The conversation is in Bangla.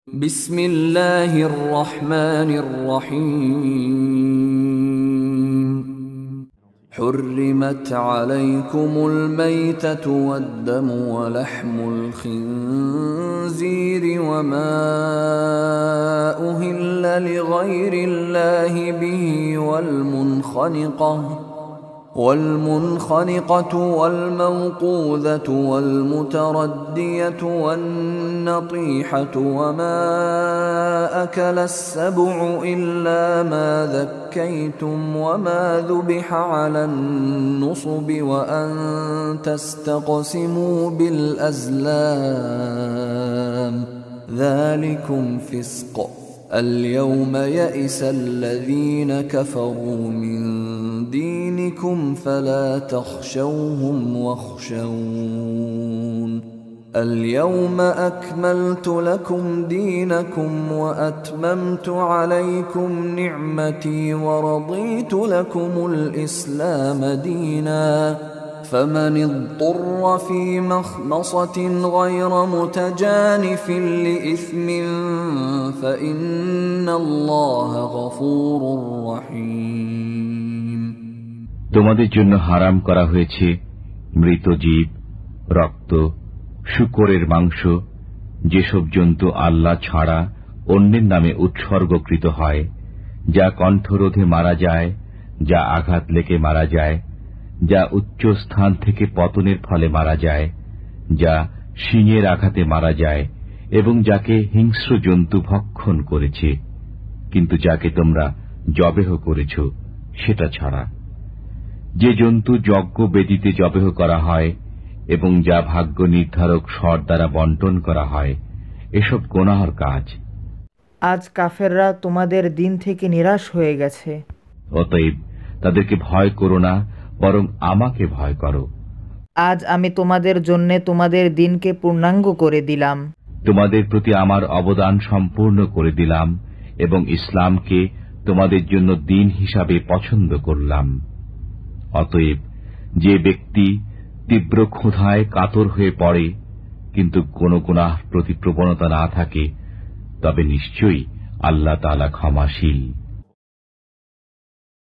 বিসমিল্লাহির রহমানির রহিম حرمت عليكم الميتة والدم ولحم الخنزير وما أهل لغير الله به والمنخنقة والموقوذة والمتردية والنطيحة وما أكل السبع إلا ما ذكيتم وما ذبح على النصب وأن تستقسموا بالأزلام ذلكم فسق اليوم يئس الذين كفروا من دينكم فلا تخشوهم واخشون اليوم أكملت لكم دينكم وأتممت عليكم نعمتي ورضيت لكم الإسلام دينا فمن اضطر في مخمصة غير متجانف لإثم فإن الله غفور رحيم তোমাদের জন্য হারাম করা হয়েছে মৃত জীব, রক্ত, শূকরের মাংস, যেসব জন্তু আল্লাহ ছাড়া অন্যের নামে উৎসর্গকৃত হয়, যা কণ্ঠরোধে মারা যায়, যা আঘাত লেগে মারা যায়, যা উচ্চ স্থান থেকে পতনের ফলে মারা যায়, যা শিঙের আঘাতে মারা যায় এবং যাকে হিংস্র জন্তু ভক্ষণ করেছে, কিন্তু যাকে তোমরা জবেহ করেছ সেটা ছাড়া। যে জন্তু যজ্ঞ বেদিতে জবেহ করা হয় এবং যা ভাগ্য নির্ধারক শর দ্বারা বন্টন করা হয়, এসব গুনাহর কাজ। আজ কাফেররা তোমাদের দিন থেকে নিরাশ হয়ে গেছে। অতএব তাদেরকে ভয় করো না, বরং আমাকে ভয় করো। আজ আমি তোমাদের জন্যে তোমাদের দিনকে পূর্ণাঙ্গ করে দিলাম, তোমাদের প্রতি আমার অবদান সম্পূর্ণ করে দিলাম এবং ইসলামকে তোমাদের জন্য দিন হিসাবে পছন্দ করলাম। অতএব যে ব্যক্তি তীব্র ক্ষুধায় কাতর হয়ে পড়ে কিন্তু কোন গুনাহ প্রতি প্রবণতা না থাকে, তবে নিশ্চয়ই আল্লাহ তাআলা ক্ষমাশীল।